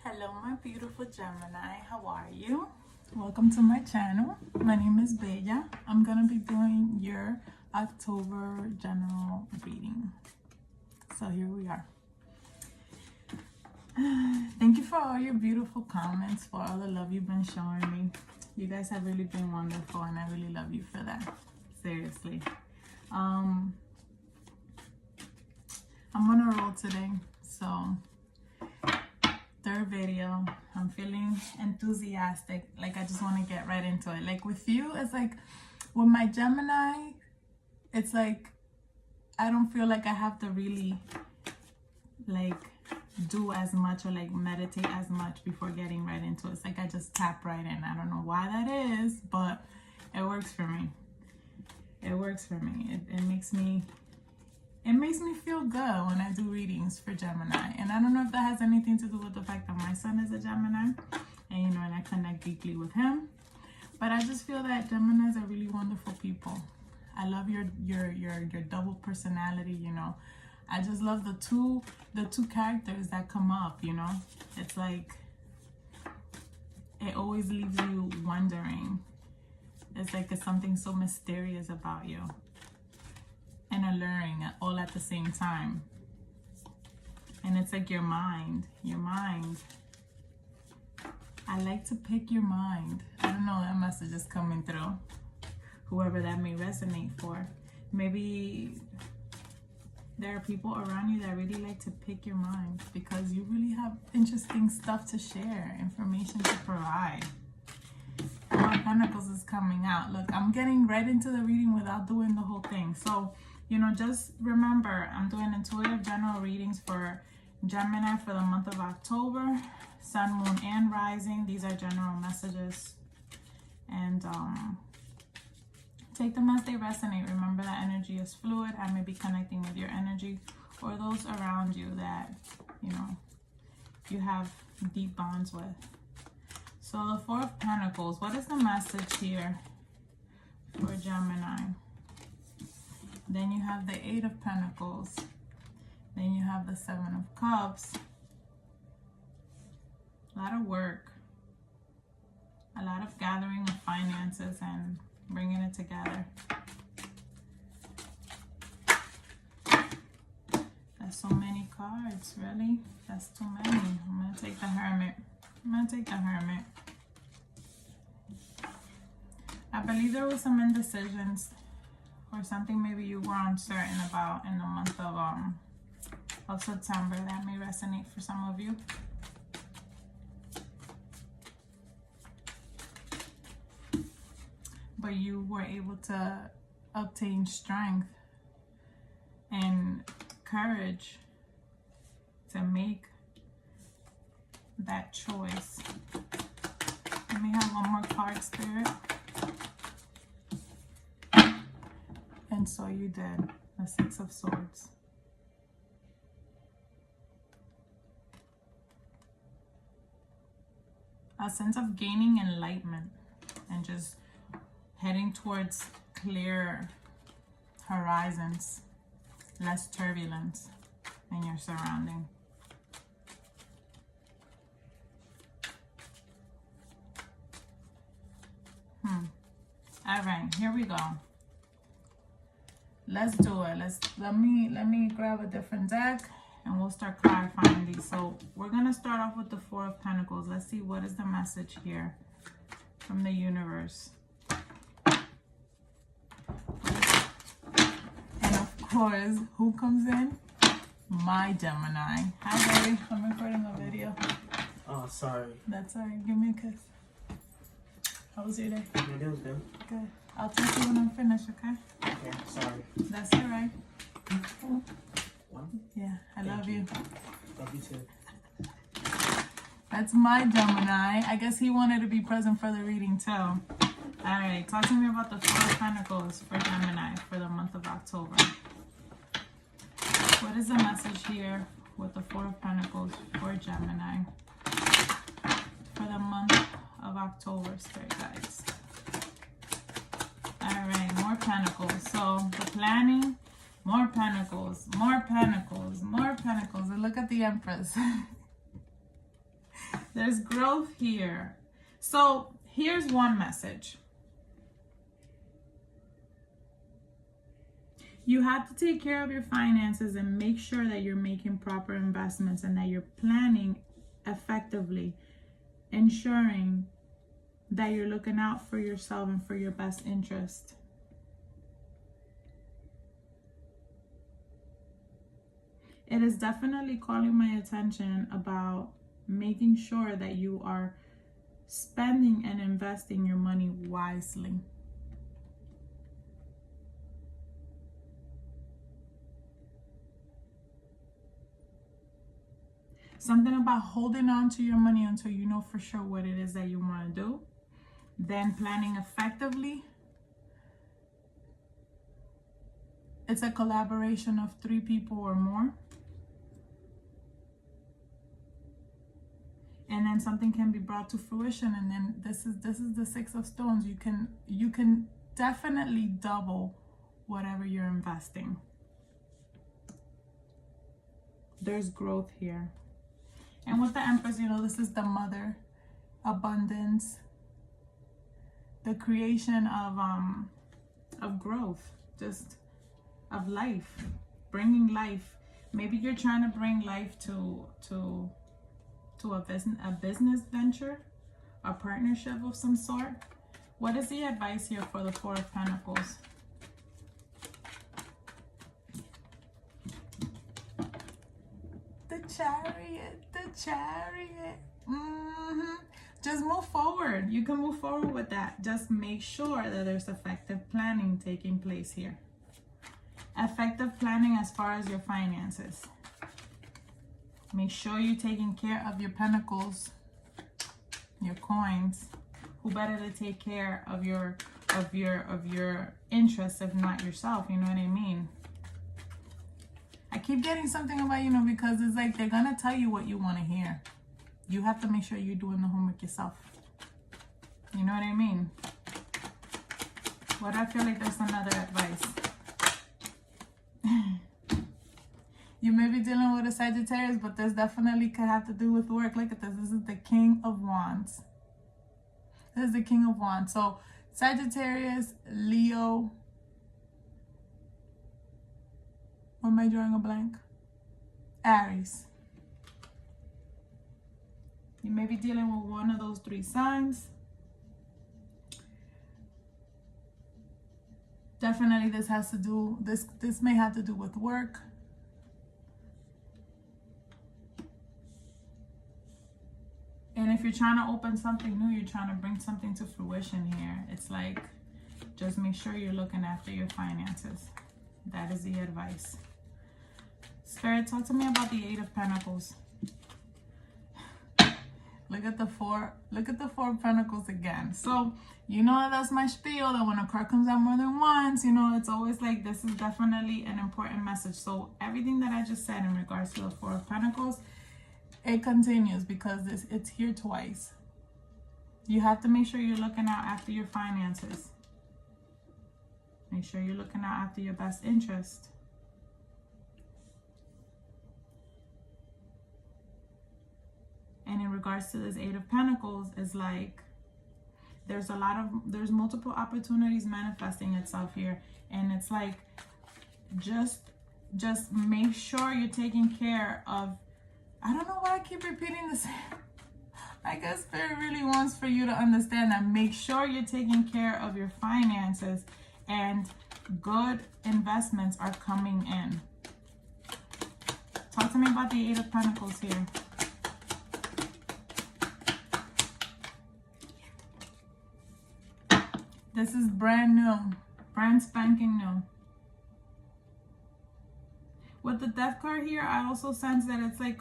Hello my beautiful Gemini, how are you? Welcome to my channel. My name is Bella. I'm gonna be doing your October general reading. So here we are. Thank you for all your beautiful comments, for all the love you've been showing me. You guys have really been wonderful and I really love you for that. Seriously. I'm on a roll today, so third video. I'm feeling enthusiastic, like I just want to get right into it. Like with you, it's like with my Gemini, it's like I don't feel like I have to really like do as much or like meditate as much before getting right into it. It's like I just tap right in. I don't know why that is, but it works for me. It works for me. It makes me feel good when I do readings for Gemini. And I don't know if that has anything to do with the fact that my son is a Gemini and and I connect deeply with him. But I just feel that Geminis are really wonderful people. I love your double personality, I just love the two characters that come up, It's like it always leaves you wondering. It's like there's something so mysterious about you and alluring all at the same time. And it's like your mind. I like to pick your mind. I don't know, that message is coming through. Whoever that may resonate for. Maybe there are people around you that really like to pick your mind because you really have interesting stuff to share, information to provide. Four of Pentacles is coming out. Look, I'm getting right into the reading without doing the whole thing. So, just remember, I'm doing intuitive general readings for Gemini for the month of October. Sun, moon, and rising. These are general messages. And take them as they resonate. Remember that energy is fluid. I may be connecting with your energy or those around you that, you have deep bonds with. So the Four of Pentacles, what is the message here for Gemini? Then you have the Eight of Pentacles. Then you have the Seven of Cups. A lot of work. A lot of gathering of finances and bringing it together. That's so many cards, really? That's too many. I'm going to take the Hermit. I believe there was some indecisions or something maybe you were uncertain about in the month of September that may resonate for some of you. But you were able to obtain strength and courage to make that choice. Let me have one more card, Spirit. And so you did. The Six of Swords. A sense of gaining enlightenment and just heading towards clear horizons, less turbulence in your surrounding. All right, here we go. Let's do it. Let me grab a different deck and we'll start clarifying these. So we're gonna start off with the Four of Pentacles. Let's see what is the message here from the universe. And of course, who comes in? My Gemini. Hi, baby. I'm recording a video. Oh, sorry. That's all right. Give me a kiss. How was your day? My day was good. Good. I'll text you when I'm finished, okay? Okay, sorry. That's all right. One? Yeah, I love you. Love you too. That's my Gemini. I guess he wanted to be present for the reading too. All right, talk to me about the Four of Pentacles for Gemini for the month of October. What is the message here with the Four of Pentacles for Gemini for the month of October, Spirit guides? All right, more Pentacles. So the planning, more Pentacles, more Pentacles, more Pentacles. And look at the Empress. There's growth here. So here's one message. You have to take care of your finances and make sure that you're making proper investments and that you're planning effectively, ensuring that you're looking out for yourself and for your best interest. It is definitely calling my attention about making sure that you are spending and investing your money wisely. Something about holding on to your money until you know for sure what it is that you want to do. Then planning effectively. It's a collaboration of 3 people or more. And then something can be brought to fruition. And then this is the 6 of Stones. You can definitely double whatever you're investing. There's growth here. And with the Empress, you know, this is the mother, abundance, the creation of growth, just of life, bringing life. Maybe you're trying to bring life to a business venture, a partnership of some sort. What is the advice here for the 4 of Pentacles? The chariot. Just move forward. You can move forward with that. Just make sure that there's effective planning taking place here. Effective planning as far as your finances. Make sure you're taking care of your pentacles, your coins. Who better to take care of your interests if not yourself? You know what I mean? I keep getting something about, you know, because it's like they're gonna tell you what you want to hear. You have to make sure you're doing the homework yourself. You know what I mean? But I feel like there's another advice. You may be dealing with a Sagittarius, but this definitely could have to do with work. Look at this. This is the King of Wands. This is the King of Wands. So Sagittarius, Leo. Or am I drawing a blank? Aries. You may be dealing with one of those 3 signs. Definitely this has to do, this may have to do with work. And if you're trying to open something new, you're trying to bring something to fruition here. It's like, just make sure you're looking after your finances. That is the advice. Spirit, talk to me about the 8 of Pentacles. Look at the 4 of Pentacles again. So, you know, that's my spiel, that when a card comes out more than once, you know, it's always like, this is definitely an important message. So everything that I just said in regards to the 4 of Pentacles, it continues because it's here twice. You have to make sure you're looking out after your finances. Make sure you're looking out after your best interest. And in regards to this 8 of Pentacles, is like there's multiple opportunities manifesting itself here, and it's like just make sure you're taking care of. I don't know why I keep repeating this. I guess Spirit really wants for you to understand that. Make sure you're taking care of your finances, and good investments are coming in. Talk to me about the 8 of Pentacles here. This is brand new, brand spanking new. With the Death card here, I also sense that it's like,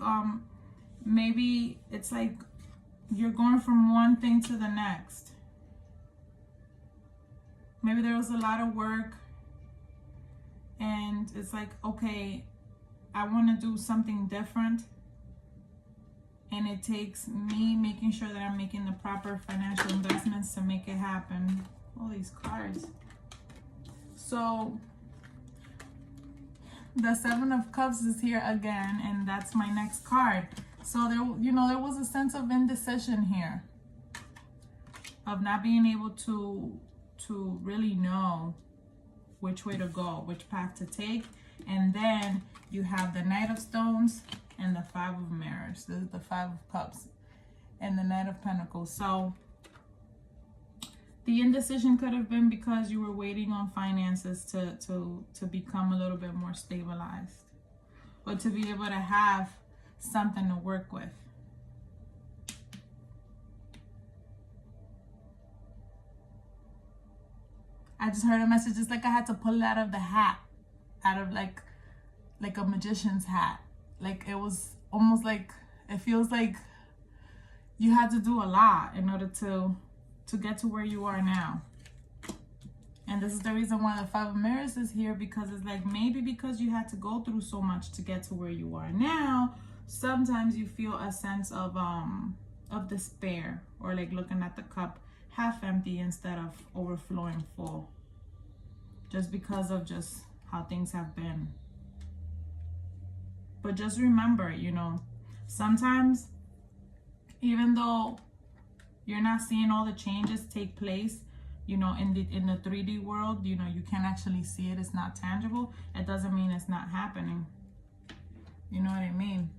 maybe it's like you're going from one thing to the next. Maybe there was a lot of work and it's like, okay, I want to do something different. And it takes me making sure that I'm making the proper financial investments to make it happen. All these cards. So the 7 of Cups is here again, and that's my next card. So there, you know, there was a sense of indecision here, of not being able to really know which way to go, which path to take. And then you have the Knight of Stones and the Five of Mirrors. This is the Five of Cups and the Knight of Pentacles. So the indecision could have been because you were waiting on finances to become a little bit more stabilized, or to be able to have something to work with. I just heard a message. It's like I had to pull it out of the hat, out of like a magician's hat. Like it was almost like, it feels like you had to do a lot in order to get to where you are now. And this is the reason why the Five of Mirrors is here, because it's like maybe because you had to go through so much to get to where you are now, sometimes you feel a sense of despair, or like looking at the cup half empty instead of overflowing full, just because of just how things have been. But just remember, you know, sometimes even though you're not seeing all the changes take place, you know, in the 3D world, you know, you can actually see it, it's not tangible, it doesn't mean it's not happening. You know what I mean?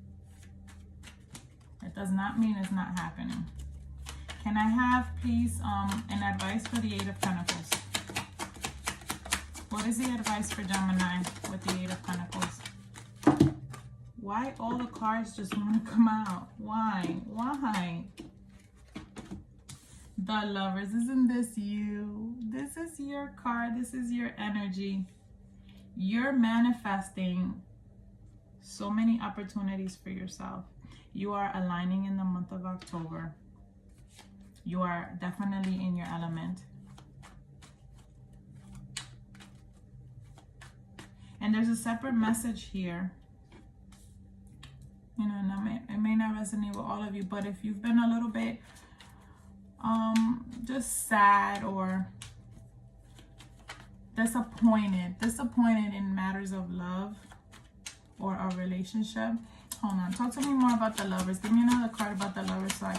It does not mean it's not happening. Can I have, please, an advice for the Eight of Pentacles? What is the advice for Gemini with the Eight of Pentacles? Why all the cards just want to come out? Why? Why? The Lovers. Isn't this you? This is your card. This is your energy. You're manifesting so many opportunities for yourself. You are aligning in the month of October. You are definitely in your element. And there's a separate message here. You know, and it may not resonate with all of you, but if you've been a little bit just sad or disappointed in matters of love or a relationship. Hold on, talk to me more about the Lovers. Give me another card about the Lovers so I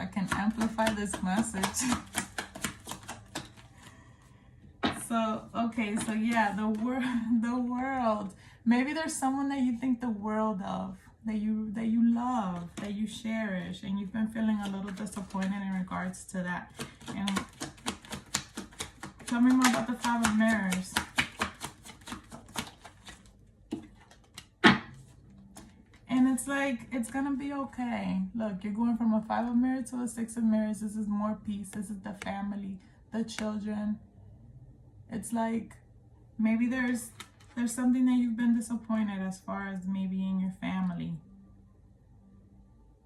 can amplify this message. So, okay, so yeah, the world. Maybe there's someone that you think the world of, that you love, that you cherish, and you've been feeling a little disappointed in regards to that. And tell me more about the Five of Mirrors. And it's like, it's gonna be okay. Look, you're going from a Five of Mirrors to a Six of Mirrors. This is more peace. This is the family, the children. It's like, maybe there's something that you've been disappointed as far as maybe in your family.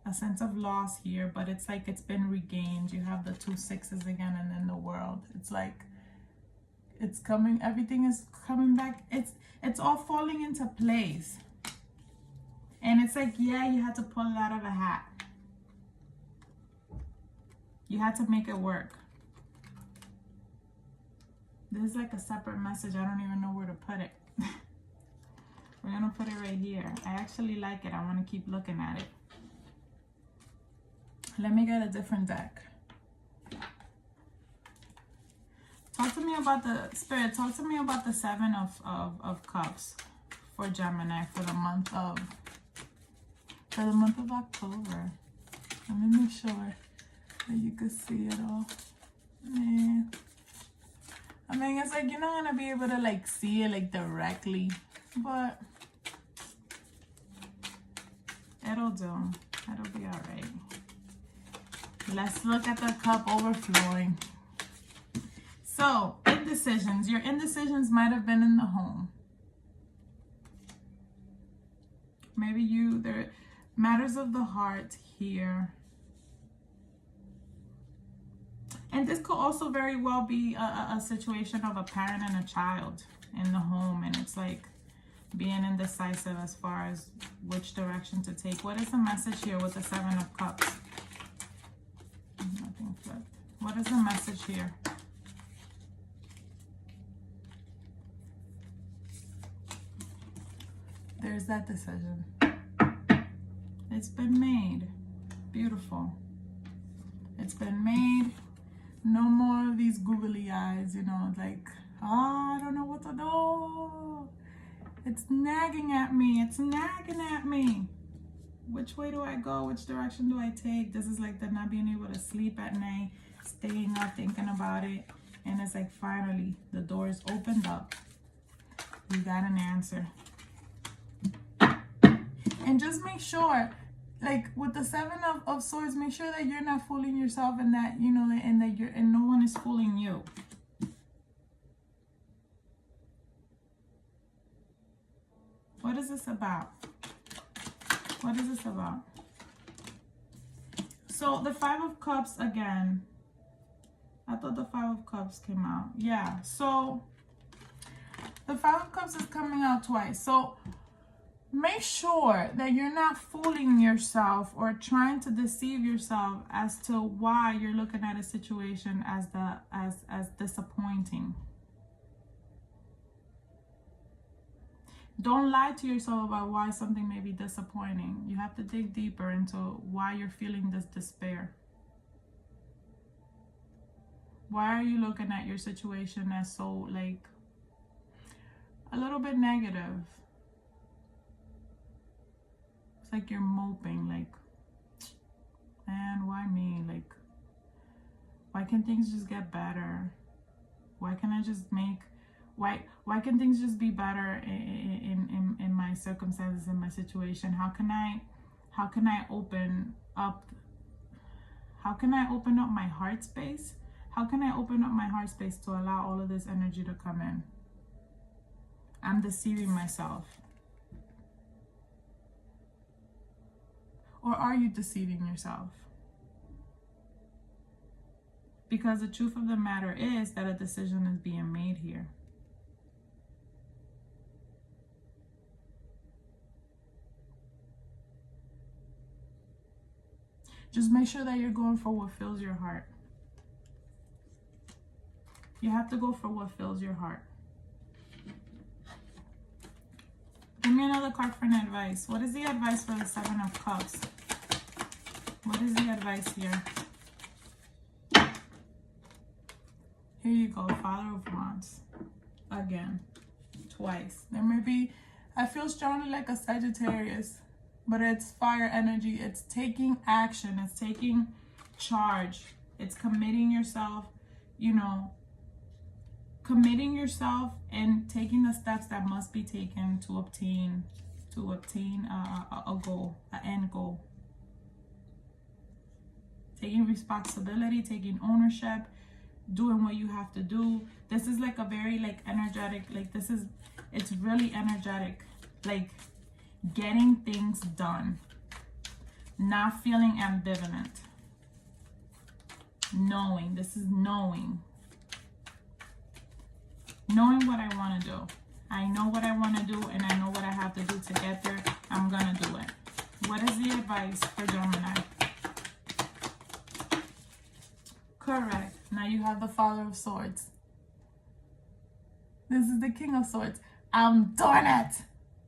A sense of loss here, but it's like it's been regained. You have the two sixes again, and then the world. It's like, it's coming, everything is coming back. It's all falling into place. And it's like, yeah, you had to pull it out of a hat. You had to make it work. This is like a separate message. I don't even know where to put it. We're gonna put it right here. I actually like it. I want to keep looking at it. Let me get a different deck. Talk to me about the Spirit. Talk to me about the Seven of Cups for Gemini for the month of October. Let me make sure that you can see it all. Yeah. I mean, it's like you're not gonna be able to like see it like directly, but it'll do. It'll be all right. Let's look at the cup overflowing. So, indecisions. Your indecisions might have been in the home. Maybe there matters of the heart here. And this could also very well be a situation of a parent and a child in the home. And it's like being indecisive as far as which direction to take. What is the message here with the Seven of Cups? Nothing flipped. What is the message here? There's that decision. It's been made. Beautiful. It's been made. No more of these googly eyes, you know, like, oh, I don't know what to do. It's nagging at me. It's nagging at me. Which way do I go? Which direction do I take? This is like the not being able to sleep at night, staying up, thinking about it. And it's like, finally, the door is opened up. You got an answer. And just make sure, like with the Seven of Swords, make sure that you're not fooling yourself, and that, you know, and that you're, and no one is fooling you. What is this about? What is this about? So the Five of Cups again. I thought the Five of Cups came out. Yeah, so the Five of Cups is coming out twice. So make sure that you're not fooling yourself or trying to deceive yourself as to why you're looking at a situation as disappointing. Don't lie to yourself about why something may be disappointing. You have to dig deeper into why you're feeling this despair. Why are you looking at your situation as so, like, a little bit negative? It's like you're moping, like, man, why me? Like, why can't things just get better? Why can't I just make, why can things just be better in my circumstances, in my situation? How can I open up my heart space? How can I open up my heart space to allow all of this energy to come in? I'm deceiving myself. Or are you deceiving yourself? Because the truth of the matter is that a decision is being made here. Just make sure that you're going for what fills your heart. You have to go for what fills your heart. Give me another card for an advice. What is the advice for the Seven of Cups? What is the advice here? Here you go, Father of Wands. Again, twice. There may be, I feel strongly like a Sagittarius, but it's fire energy. It's taking action. It's taking charge. It's committing yourself, you know, committing yourself and taking the steps that must be taken to obtain a goal, an end goal. Taking responsibility, taking ownership, doing what you have to do. This is like a very like energetic, like this is, it's really energetic, like getting things done, not feeling ambivalent, knowing, this is knowing what I want to do. I know what I want to do, and I know what I have to do to get there. I'm gonna do it. What is the advice for Gemini? Correct. Now you have the Father of Swords. This is the King of Swords. I'm doing it.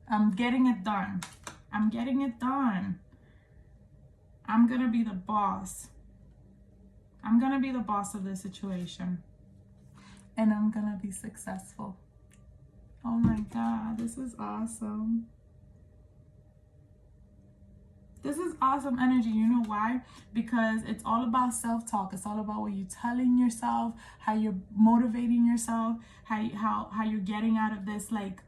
I'm getting it done. I'm getting it done. I'm gonna be the boss. I'm gonna be the boss of this situation. And I'm gonna be successful. Oh my God, this is awesome. This is awesome energy. You know why? Because it's all about self-talk. It's all about what you're telling yourself, how you're motivating yourself, how you're getting out of this like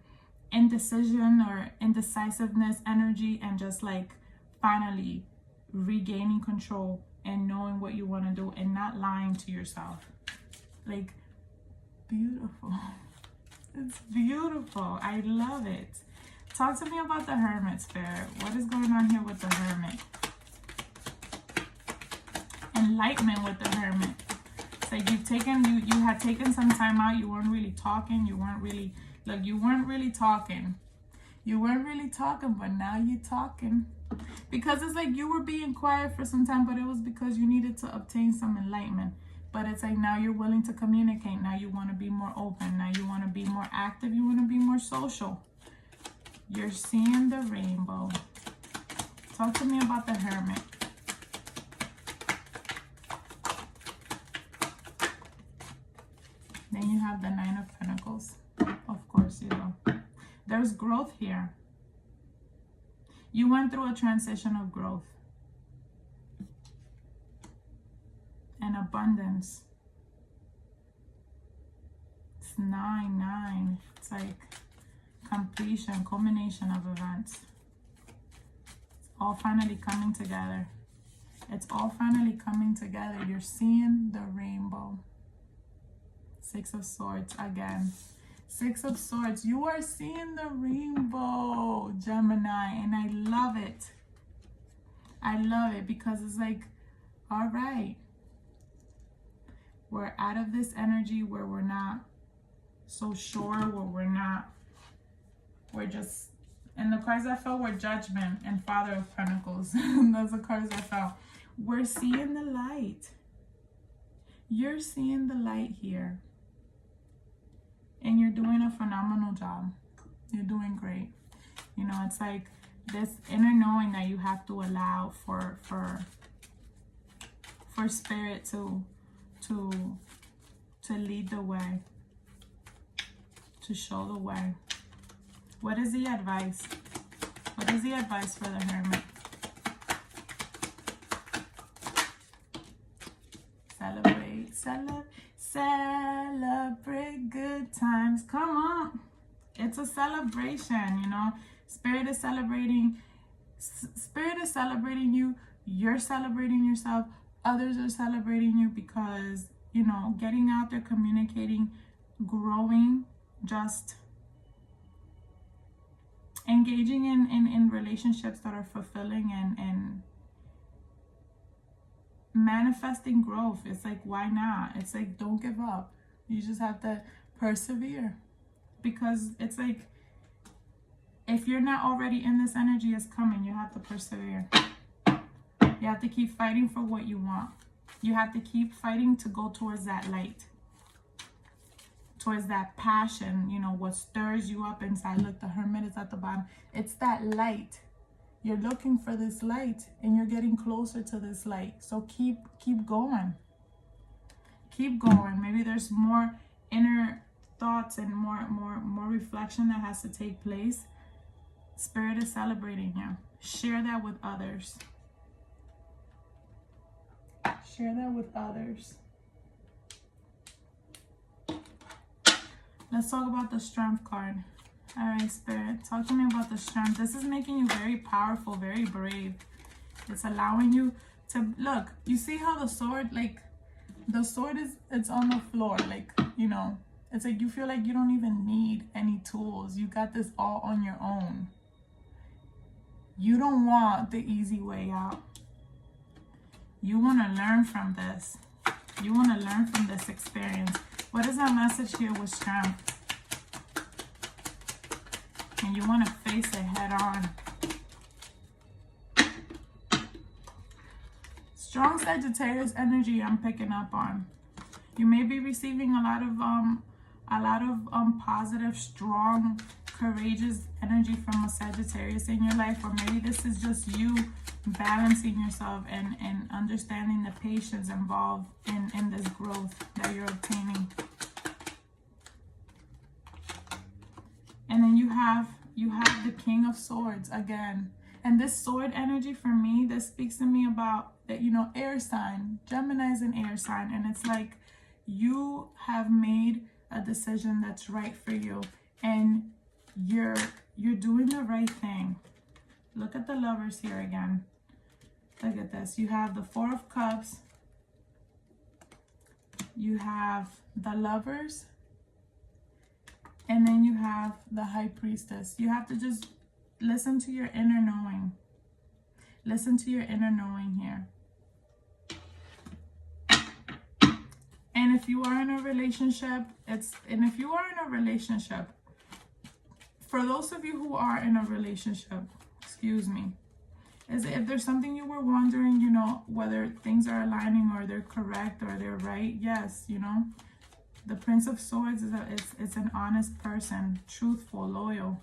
indecision or indecisiveness energy, and just like finally regaining control and knowing what you want to do and not lying to yourself. Like, beautiful. It's beautiful. I love it. Talk to me about the Hermit, Spirit. What is going on here with the Hermit? Enlightenment with the Hermit. It's like you had taken some time out. You weren't really talking. You weren't really, look, you weren't really talking. You weren't really talking, but now you're talking. Because it's like you were being quiet for some time, but it was because you needed to obtain some enlightenment. But it's like now you're willing to communicate. Now you want to be more open. Now you want to be more active. You want to be more social. You're seeing the rainbow. Talk to me about the Hermit. Then you have the Nine of Pentacles. Of course you do. There's growth here. You went through a transition of growth and abundance. It's 9-9. It's like completion, culmination of events. It's all finally coming together. It's all finally coming together. You're seeing the rainbow. Six of Swords again. Six of Swords. You are seeing the rainbow, Gemini, and I love it. I love it because it's like, all right, we're out of this energy where we're not so sure, where we're just, and the cards I felt were Judgment and Father of Pentacles. Those are the cards I felt. We're seeing the light. You're seeing the light here. And you're doing a phenomenal job. You're doing great. You know, it's like this inner knowing that you have to allow for spirit to lead the way, to show the way. What is the advice? What is the advice for the Hermit? Celebrate good times. Come on. It's a celebration, you know. Spirit is celebrating you. You're celebrating yourself. Others are celebrating you because, you know, getting out there, communicating, growing, just engaging in relationships that are fulfilling and manifesting growth. It's like, why not? It's like, don't give up. You just have to persevere, because it's like, if you're not already in this energy, it's coming. You have to persevere. You have to keep fighting for what you want. You have to keep fighting to go towards that light, towards that passion, you know, what stirs you up inside. Look, the Hermit is at the bottom. It's that light. You're looking for this light and you're getting closer to this light. So keep going. Keep going. Maybe there's more inner thoughts and more reflection that has to take place. Spirit is celebrating you. Share that with others. Share that with others. Let's talk about the Strength card. All right, Spirit, talk to me about the Strength. This is making you very powerful, very brave. It's allowing you to, look, you see how the sword, like, the sword is, it's on the floor, like, you know, it's like you feel like you don't even need any tools. You got this all on your own. You don't want the easy way out. You want to learn from this. You want to learn from this experience. What is our message here with Strength? And you want to face it head on. Strong Sagittarius energy I'm picking up on. You may be receiving a lot of positive, strong, courageous energy from a Sagittarius in your life, or maybe this is just you balancing yourself and understanding the patience involved in this growth that you're obtaining. And then you have the King of Swords again. And this sword energy for me, this speaks to me about that, you know, air sign. Gemini is an air sign, and it's like you have made a decision that's right for you, and you're doing the right thing. Look at the Lovers here again. Look at this. You have the Four of Cups. You have the Lovers. And then you have the High Priestess. You have to just listen to your inner knowing. Listen to your inner knowing here. And if you are in a relationship, for those of you who are in a relationship, excuse me, is if there's something you were wondering, you know, whether things are aligning or they're correct or they're right, yes, you know, the Prince of Swords is an honest person, truthful, loyal.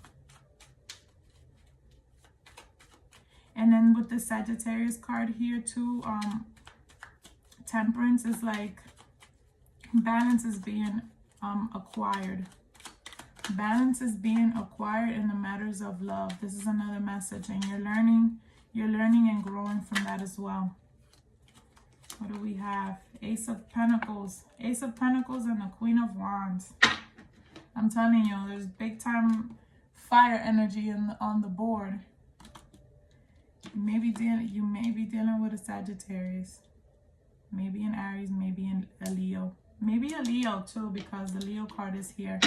And then with the Sagittarius card here too, Temperance is like balance is being acquired. Balance is being acquired in the matters of love. This is another message, and you're learning and growing from that as well. What do we have? Ace of Pentacles. Ace of Pentacles and the Queen of Wands. I'm telling you, there's big time fire energy on the board. You may be dealing with a Sagittarius. Maybe an Aries, maybe a Leo. Maybe a Leo too, because the Leo card is here.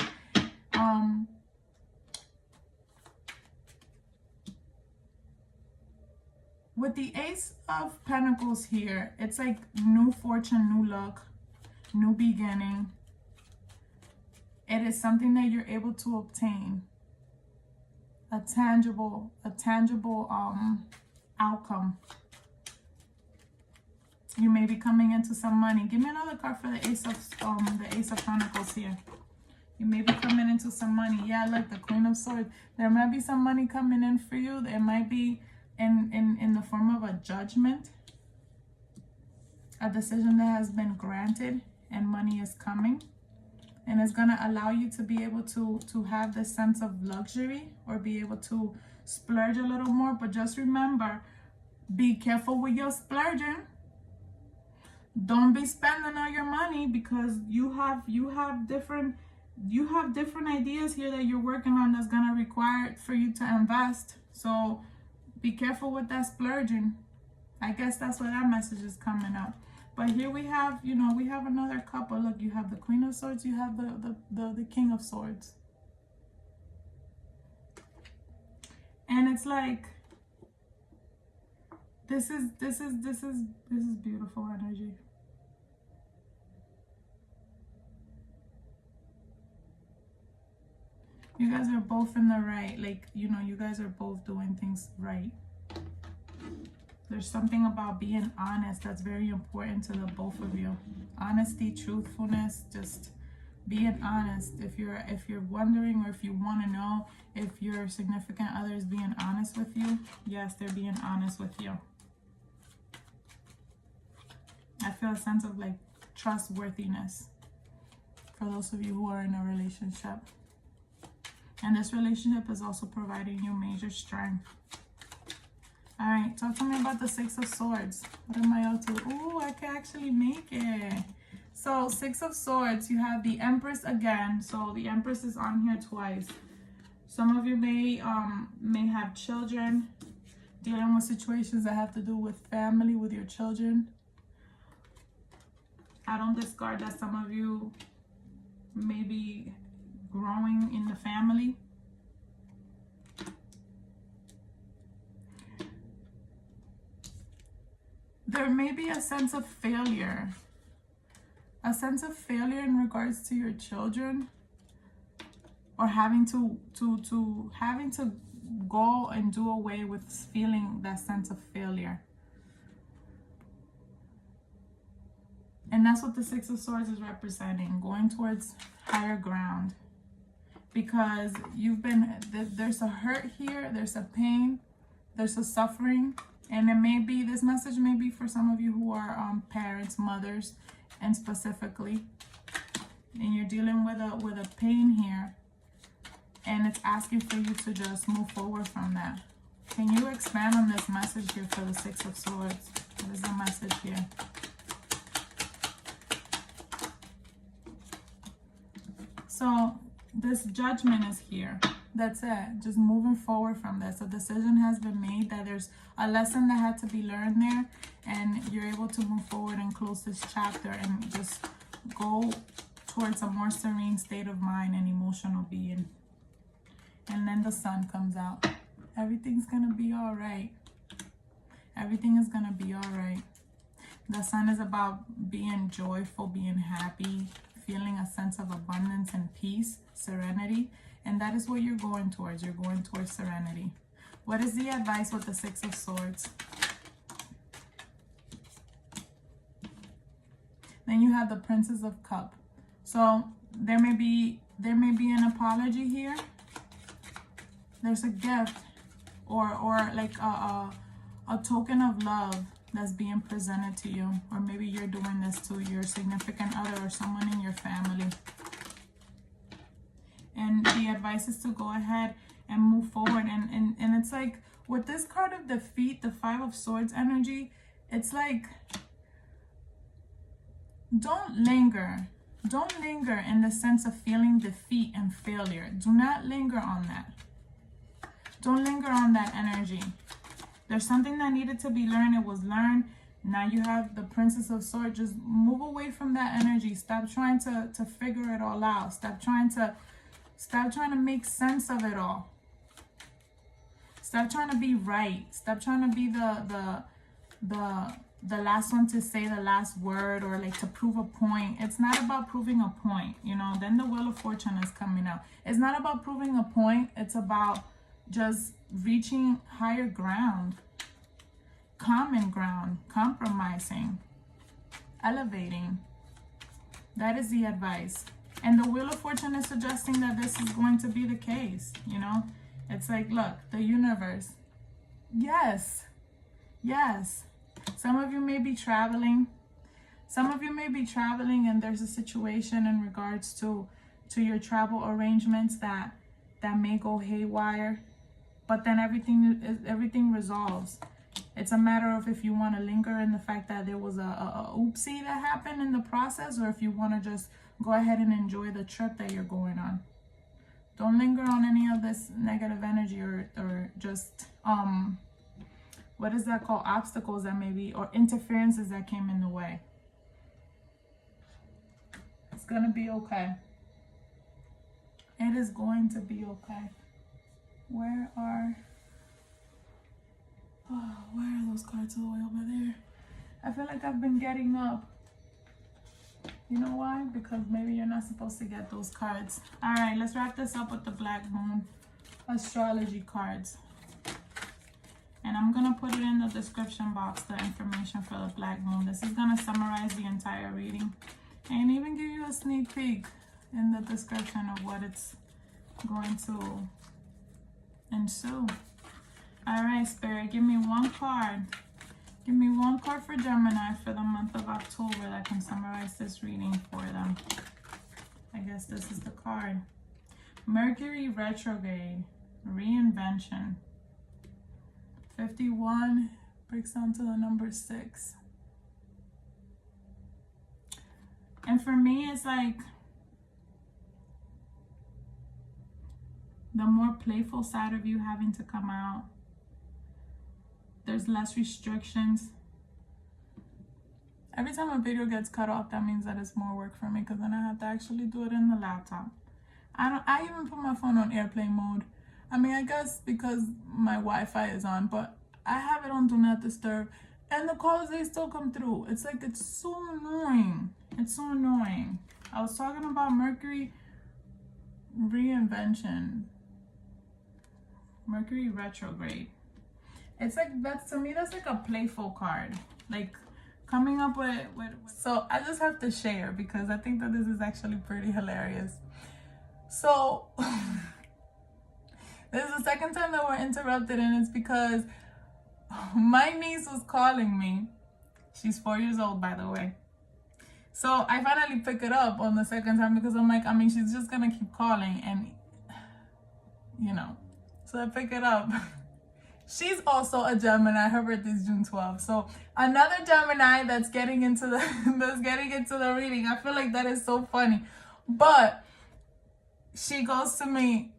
With the Ace of Pentacles here, it's like new fortune, new luck, new beginning. It is something that you're able to obtain. A tangible outcome. You may be coming into some money. Give me another card for the Ace of Pentacles here. You may be coming into some money. Yeah, look, the Queen of Swords. There might be some money coming in for you. It might be in the form of a judgment, a decision that has been granted, and money is coming, and it's going to allow you to be able to have this sense of luxury, or be able to splurge a little more. But just remember, be careful with your splurging. Don't be spending all your money, because you have different ideas here that you're working on that's going to require for you to invest. So be careful with that splurging. I guess that's where that message is coming up. But here we have, we have another couple. Look, you have the Queen of Swords, you have the King of Swords. And it's like, this is beautiful energy. You guys are both in the right. Like, you guys are both doing things right. There's something about being honest that's very important to the both of you. Honesty, truthfulness, just being honest. If you're wondering, or if you want to know if your significant other is being honest with you, yes, they're being honest with you. I feel a sense of like trustworthiness for those of you who are in a relationship. And this relationship is also providing you major strength. All right, talk to me about the Six of Swords. What am I up to? Oh, I can actually make it. So, Six of Swords, you have the Empress again. So, the Empress is on here twice. Some of you may have children, dealing with situations that have to do with family, with your children. I don't discard that some of you may be growing in the family. There may be a sense of failure. A sense of failure in regards to your children, or having to go and do away with feeling that sense of failure. And that's what the Six of Swords is representing, going towards higher ground. Because there's a hurt here, there's a pain, there's a suffering. And it may be, this message may be for some of you who are parents, mothers, and specifically. And you're dealing with a pain here. And it's asking for you to just move forward from that. Can you expand on this message here for the Six of Swords? What is the message here? So this judgment is here. That's it. Just moving forward from this. A decision has been made, that there's a lesson that had to be learned there, and you're able to move forward and close this chapter and just go towards a more serene state of mind and emotional being. And then the sun comes out. Everything's gonna be all right. Everything is gonna be all right. The sun is about being joyful, being happy, feeling a sense of abundance and peace, serenity. And that is what you're going towards. You're going towards serenity. What is the advice with the Six of Swords? Then you have the Princess of Cups. So there may be an apology here. There's a gift, or like a token of love that's being presented to you, or maybe you're doing this to your significant other or someone in your family. And the advice is to go ahead and move forward. And it's like with this card of defeat, the Five of Swords energy, it's like, don't linger. Don't linger in the sense of feeling defeat and failure. Do not linger on that. Don't linger on that energy. There's something that needed to be learned. It was learned. Now you have the Princess of Swords. Just move away from that energy. Stop trying to figure it all out. Stop trying to make sense of it all. Stop trying to be right. Stop trying to be the last one to say the last word, or like to prove a point. It's not about proving a point, you know. Then the Wheel of Fortune is coming out. It's not about proving a point. It's about just reaching higher ground, common ground, compromising, elevating. That is the advice. And the Wheel of Fortune is suggesting that this is going to be the case, you know. It's like, look, the universe. Yes. Yes. Some of you may be traveling. Some of you may be traveling, and there's a situation in regards to your travel arrangements that may go haywire. But then everything resolves. It's a matter of if you want to linger in the fact that there was a oopsie that happened in the process, or if you want to just go ahead and enjoy the trip that you're going on. Don't linger on any of this negative energy, or just what is that called? Obstacles that maybe, or interferences that came in the way. It's gonna be okay. It is going to be okay. Where are those cards all the way over there? I feel like I've been getting up. You know why? Because maybe you're not supposed to get those cards. All right, let's wrap this up with the Black Moon astrology cards. And I'm going to put it in the description box, the information for the Black Moon. This is going to summarize the entire reading and even give you a sneak peek in the description of what it's going to ensue. All right, Spirit, give me one card. Give me one card for Gemini for the month of October that can summarize this reading for them. I guess this is the card. Mercury retrograde, reinvention. 51 breaks down to the number 6. And for me, it's like the more playful side of you having to come out. There's less restrictions. Every time a video gets cut off, that means that it's more work for me, because then I have to actually do it in the laptop. I even put my phone on airplane mode. I mean, I guess because my Wi-Fi is on, but I have it on Do Not Disturb, and the calls, they still come through. It's like, it's so annoying. It's so annoying. I was talking about Mercury reinvention. Mercury retrograde. It's like, that's, to me, that's like a playful card. Like, coming up with so I just have to share, because I think that this is actually pretty hilarious. So this is the second time that we're interrupted, and it's because my niece was calling me. She's 4 years old, by the way. So I finally pick it up on the second time, because I'm like, I mean, she's just gonna keep calling, and you know, so I pick it up. She's also a Gemini. Her birthday is June 12th. So another Gemini that's getting into the reading. I feel like that is so funny. But she goes to me,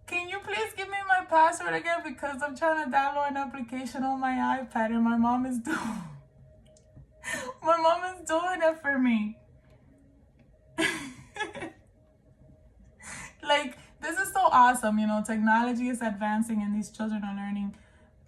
can you please give me my password again, because I'm trying to download an application on my iPad, and my mom is doing it for me. Like, this is so awesome. You know, technology is advancing, and these children are learning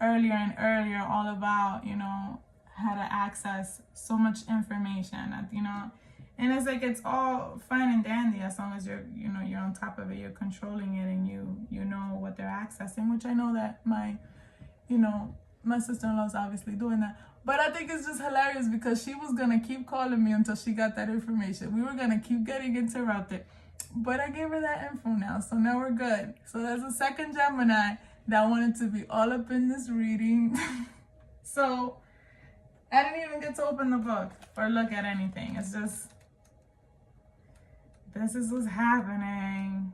earlier and earlier all about, you know, how to access so much information, you know. And it's like, it's all fine and dandy as long as you're, you know, you're on top of it, you're controlling it, and you know what they're accessing, which I know that my sister-in-law is obviously doing that. But I think it's just hilarious, because she was gonna keep calling me until she got that information. We were gonna keep getting interrupted, but I gave her that info now, so now we're good. So there's a second Gemini that wanted to be all up in this reading. So I didn't even get to open the book or look at anything. It's just, this is what's happening.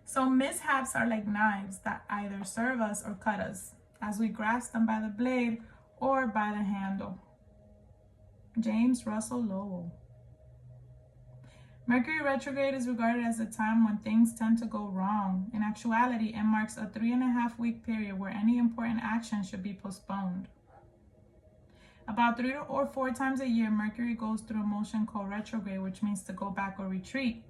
So mishaps are like knives that either serve us or cut us as we grasp them by the blade or by the handle. James Russell Lowell. Mercury retrograde is regarded as a time when things tend to go wrong. In actuality, it marks a 3.5-week period where any important action should be postponed. About 3 or 4 times a year, Mercury goes through a motion called retrograde, which means to go back or retreat.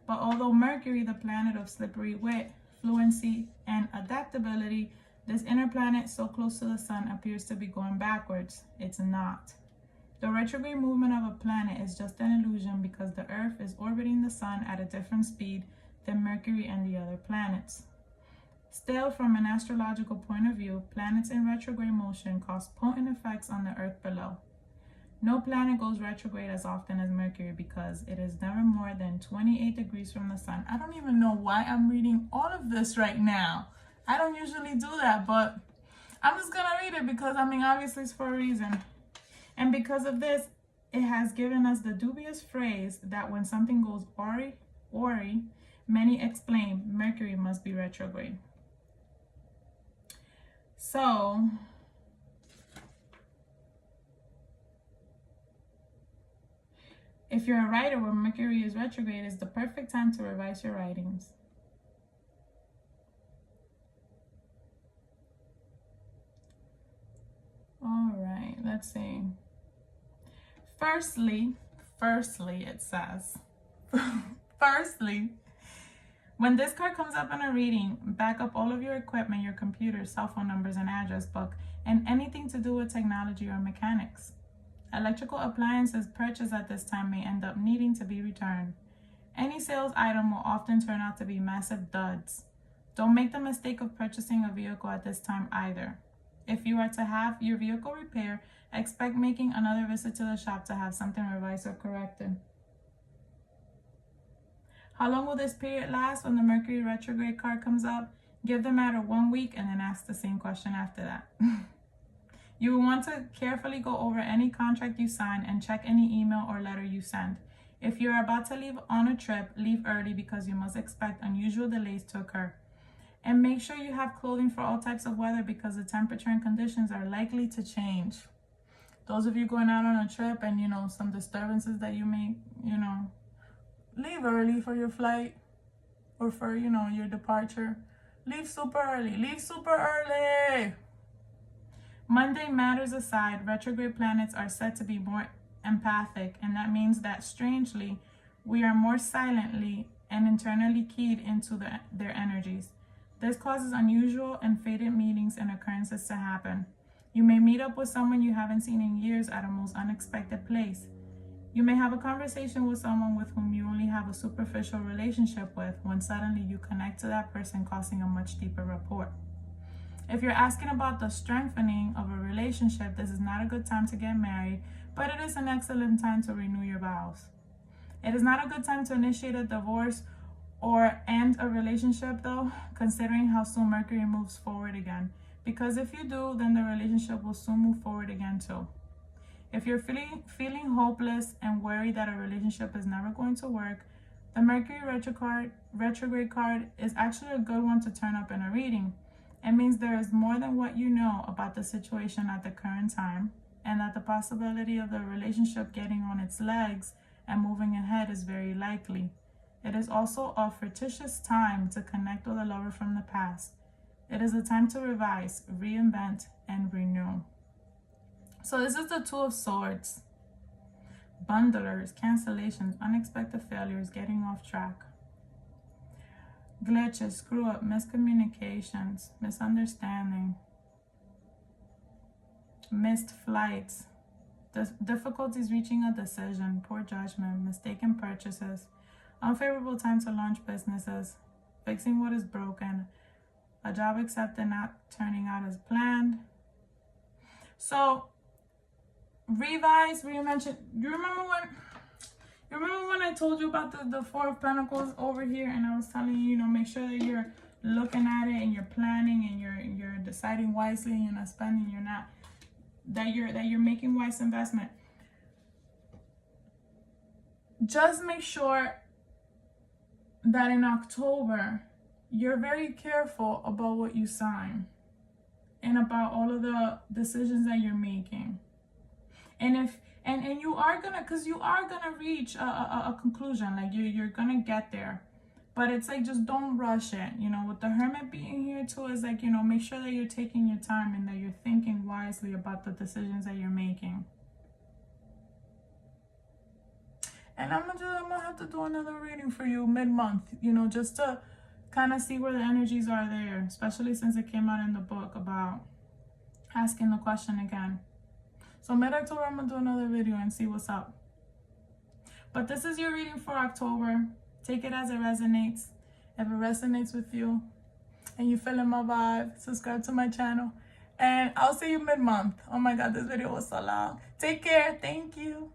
But although Mercury, the planet of slippery wit, fluency, and adaptability, this inner planet so close to the sun appears to be going backwards, it's not. The retrograde movement of a planet is just an illusion because the Earth is orbiting the sun at a different speed than Mercury and the other planets. Still, from an astrological point of view, planets in retrograde motion cause potent effects on the Earth below. No planet goes retrograde as often as Mercury because it is never more than 28 degrees from the sun. I don't even know why I'm reading all of this right now. I don't usually do that, but I'm just gonna read it because, I mean, obviously it's for a reason. And because of this, it has given us the dubious phrase that when something goes ori, many exclaim, Mercury must be retrograde. So, if you're a writer where Mercury is retrograde, it's the perfect time to revise your writings. All right, let's see. Firstly, it says, firstly, when this card comes up in a reading, back up all of your equipment, your computer, cell phone numbers, and address book, and anything to do with technology or mechanics. Electrical appliances purchased at this time may end up needing to be returned. Any sales item will often turn out to be massive duds. Don't make the mistake of purchasing a vehicle at this time either. If you are to have your vehicle repaired, expect making another visit to the shop to have something revised or corrected. How long will this period last? When the Mercury retrograde card comes up, give the matter 1 week and then ask the same question after that. You will want to carefully go over any contract you sign and check any email or letter you send. If you are about to leave on a trip, leave early because you must expect unusual delays to occur. And make sure you have clothing for all types of weather because the temperature and conditions are likely to change. Those of you going out on a trip and, some disturbances that you may, leave early for your flight or for, your departure. Leave super early. Leave super early. Mundane matters aside, retrograde planets are said to be more empathic, and that means that, strangely, we are more silently and internally keyed into their energies. This causes unusual and fated meetings and occurrences to happen. You may meet up with someone you haven't seen in years at a most unexpected place. You may have a conversation with someone with whom you only have a superficial relationship with, when suddenly you connect to that person, causing a much deeper rapport. If you're asking about the strengthening of a relationship, this is not a good time to get married, but it is an excellent time to renew your vows. It is not a good time to initiate a divorce or end a relationship, though, considering how soon Mercury moves forward again. Because if you do, then the relationship will soon move forward again too. If you're feeling hopeless and worried that a relationship is never going to work, the Mercury retrograde card is actually a good one to turn up in a reading. It means there is more than what you know about the situation at the current time, and that the possibility of the relationship getting on its legs and moving ahead is very likely. It is also a fortuitous time to connect with a lover from the past. It is a time to revise, reinvent, and renew. So this is the Two of Swords. Bundlers, cancellations, unexpected failures, getting off track. Glitches, screw up, miscommunications, misunderstanding, missed flights, difficulties reaching a decision, poor judgment, mistaken purchases, unfavorable time to launch businesses, fixing what is broken, a job accepted not turning out as planned. So, revise, reinvention. You remember when I told you about the Four of Pentacles over here, and I was telling you, make sure that you're looking at it and you're planning and you're deciding wisely and you're not spending, you're not, that you're making wise investment. Just make sure that in October, you're very careful about what you sign and about all of the decisions that you're making. And you are gonna, because you are gonna reach a conclusion, like you're gonna get there. But it's like, just don't rush it. You know, with the Hermit being here too, is like, you know, make sure that you're taking your time and that you're thinking wisely about the decisions that you're making. And I'm gonna have to do another reading for you mid-month, you know, just to kind of see where the energies are there, especially since it came out in the book about asking the question again. So mid-October, I'm gonna do another video and see what's up. But this is your reading for October. Take it as it resonates. If it resonates with you and you feeling my vibe, subscribe to my channel. And I'll see you mid-month. Oh my God, this video was so long. Take care. Thank you.